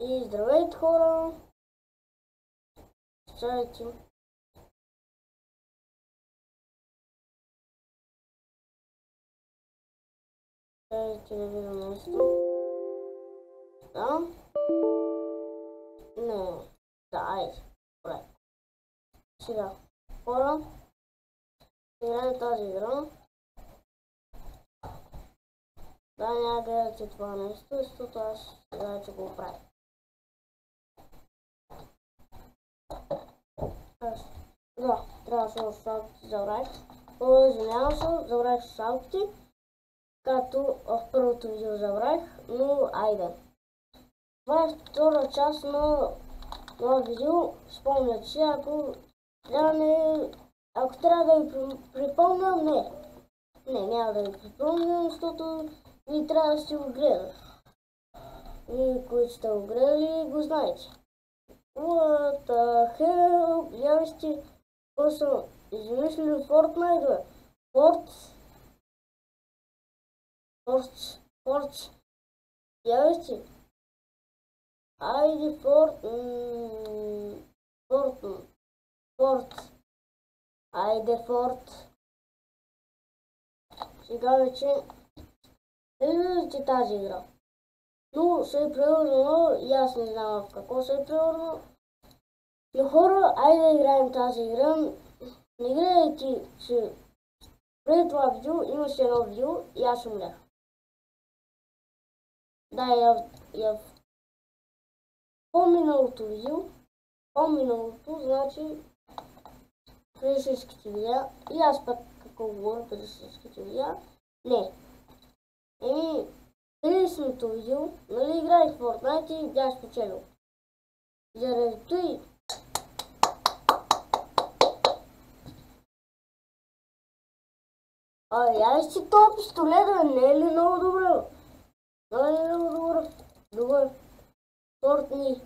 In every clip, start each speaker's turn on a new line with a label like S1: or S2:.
S1: И здравейте, хора! Здравейте! Здравейте, да видим нещо. Да? Не. Да, айде. Добре. Сега. Хора. Играем тази игра. Да, няма да гледате това нещо, защото аз сега ще го правя. Да, трябва да сложа шалките, забравих. Извинявам се, забравих шалките. Както в първото видео забравих, но айде. Това е втора част на това видео. Спомня, че ако трябва да ви припомня, не, няма да ви припомня, защото ви трябва да сте го гледали. И които сте го гледали, го знаете. What the hell? Гледали сте, какво са измислили Fortnite, бе? Forge. Гледали сте? Айде Айде Форт. Сега вече виждате тази игра. Но се е превърнало и аз не знам в какво се е превърнало. Но хора, айде да играем тази игра. Не гледайте, че преди това видео имаше едно видео и аз умрях. Да, я по-миналото видео, значи преди всичките видеа, и аз пък какво говоря преди всичките видеа, не. Предишното видео, нали играех в Fortnite и бях спечелил. Заради той. Я си този пистолет, не е ли много добре? Добре. Fortnite.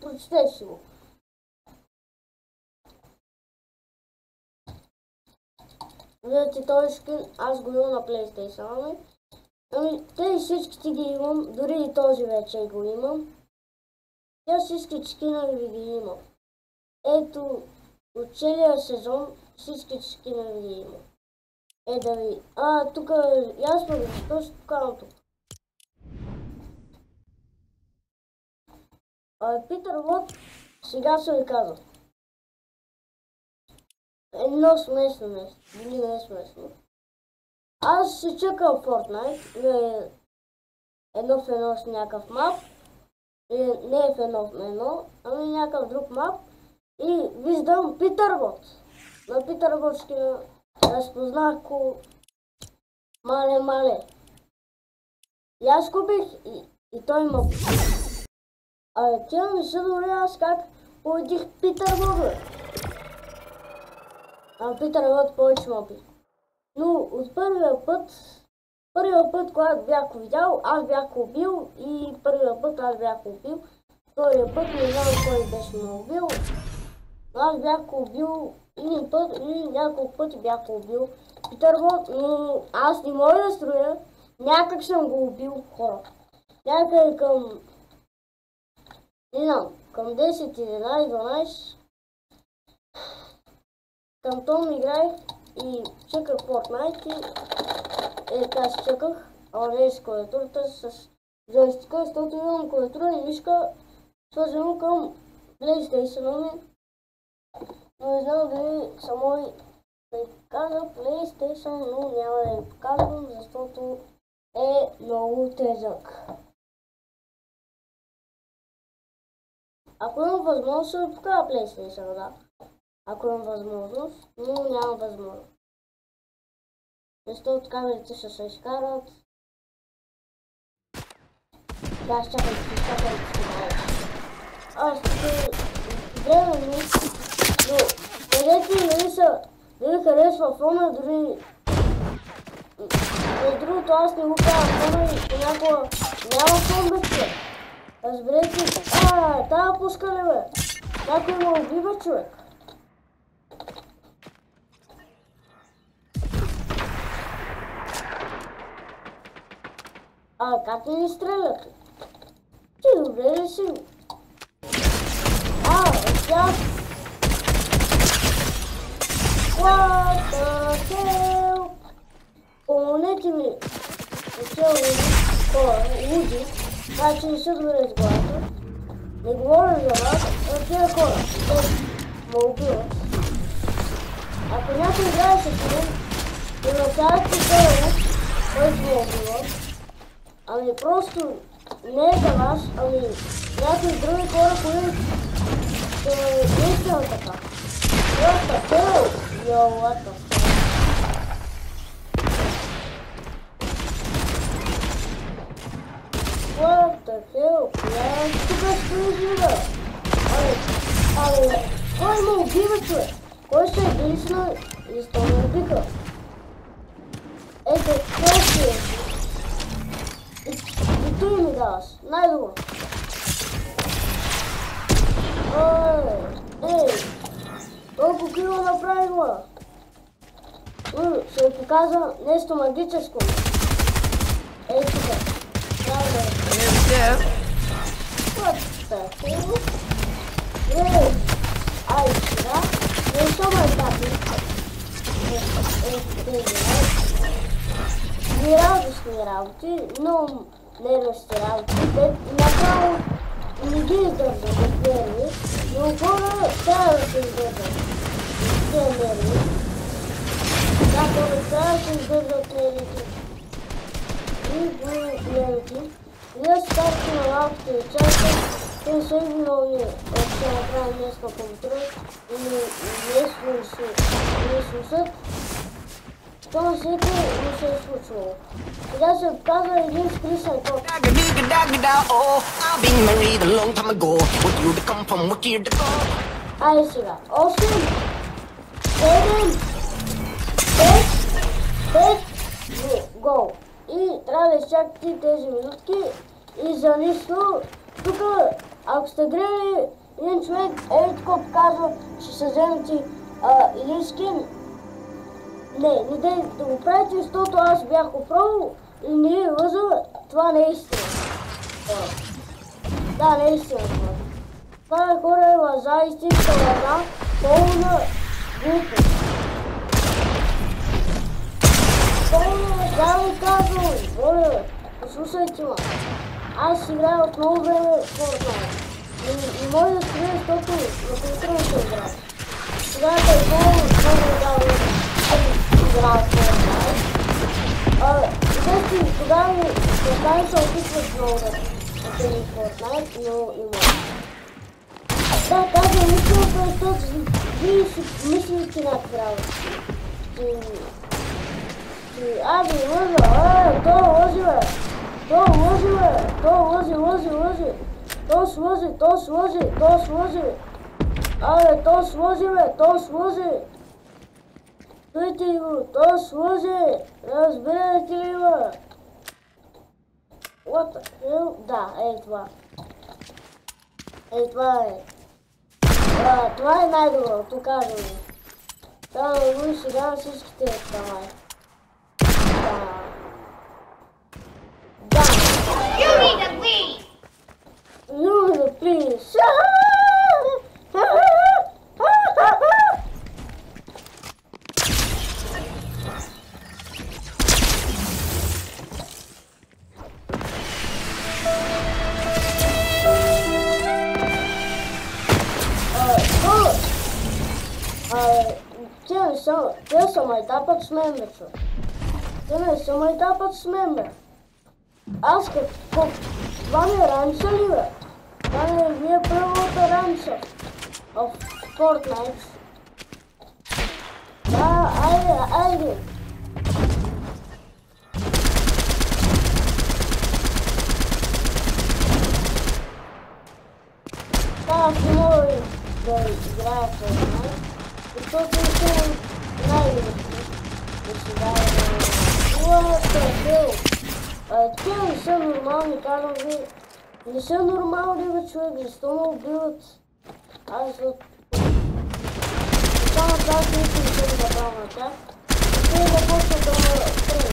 S1: Прочетай си го. Виждате този скин, аз го имам на PlayStation. Те всичките ги имам, дори и този вече го имам. Те всички скинове ги имам. Ето, от целия сезон всички скинове ги имам. Да ви... тук ясно ви, защо ще покажам тук. Питър Лот, сега се ви казвам. Едно смешно нещо, дори не е смешно. Аз се чакам в Fortnite, едно в едно с някакъв мап, не е в едно в едно, ами някакъв друг мап и виждам Питър Бот. На Питър Бот ще разпознах ко мале. И аз купих и той ма... Тя не са добре, аз как победих Питър Бот, бе. Питър Бот повече мапи. Но от първия път, когато бях го видял, аз бях го убил и първия път аз бях го убил. Втория път не знам кой беше ме убил. Аз бях го убил един път или няколко пъти бях го убил Питър Бот, но аз не мога да строя. Някак съм го убил, хора. Някъде към... не знам, към 10, 11, 12. Към том играех и чеках Fortnite и така си чеках, не с клавиатурата, с джойстика, защото имам клавиатура и мишка свързано към PlayStation ми. Но не знам дали само да ви покажа PlayStation, но няма да ви показвам, защото е много тежък. Ако имам възможност, ще ви покажа PlayStation, да. Ако имам възможност, но нямам възможност. Защото камерите ще се изкарат. Да, чакайте. Аз ще гледам ми, но където нали харесва фона, дори... Между другото аз не го правя фона и понякога няма фон да чуя. Разберете, тая пуска ли, бе? Някой ме убива, човек. как не стрелят? Ти добре ли си? Сейчас. What the hell? Помолете ми, хора, луди, значи не са добре с главата. Не говоря за вас, но тия хора, те ме убиват. Ако някой играе с мен, и насядат по тело, който ме убива, ами просто не е за вас, ами някои други хора, които наистина така. What the hell? Yo, what the fuck? What the hell? Тук стои жива. Кой ме убива, човек? Кой ще е близна и сто ме убиха? Ето, кой ще е? И той ми даваш. Най-добро. Ей! Толкова кило направила. Ще ви показва нещо магическо. Ей, тук. What the hell? Ей! Ай, сега. Не са майтапи. Не радостни работи, но нерващи работи. Направо не ги издържат от нерви, но хора трябва да се издържат. Тия нерви. Да, хора трябва да се издържат нервите. И нервите. Ние старте на малките дечата, те не са виновни, ако ще направим днеска контрол и не слушат. То на всеки не се е случвало. Сега се показва един скришен код. Айде сега. 8, 7, 5, гол. И трябва да изчакате тези минутки и за нищо. Тук, ако сте гледали един човек, тако показва, че се вземете един скин. Не дей да го правите, защото аз бях го пробвал и не ви лъжа, това не е истина. Да, не е истина това. Това е хора лъжа, истинска лъжа, пълна глупост. Да ви казвам, моля, послушайте ме. Аз играя от много време Fortnite. И може да скрия, защото на компютъра се играе. Сега да е много дава играя в Fortnite. Идете тогава ми представи се опитват много да теми Fortnite, но не може. Да, казвам, мисълта е точно. Вие си мислите някакви работи. Аби, лъжа, то лъжи, бе! То лъжи, бе! То слъжи! Абе, то слъжи, бе! То слъжи! Чуйте го, то слъжи! Разбирате ли, бе? What the hell? Да, ей това. Ей това е. Това е най-доброто, казвам ви. Трябва да го сега всичките камари.
S2: You need to leave!
S1: You need to please. Те са майтапът с мен, бе, човек. Те не са майтапът с мен, бе. Аз какво? Това не е ранча ли, бе? Това не е вие първата ранча в Fortnite. Да, айде. Аз не мога да играя в Fortnite, защото не съм най-добрите. Да си дава What the hell? Те не са нормални, казвам ви. Не са нормални, бе, човек, защо ме убиват? Аз само тази не съм забрал на тях. Те не почват да ме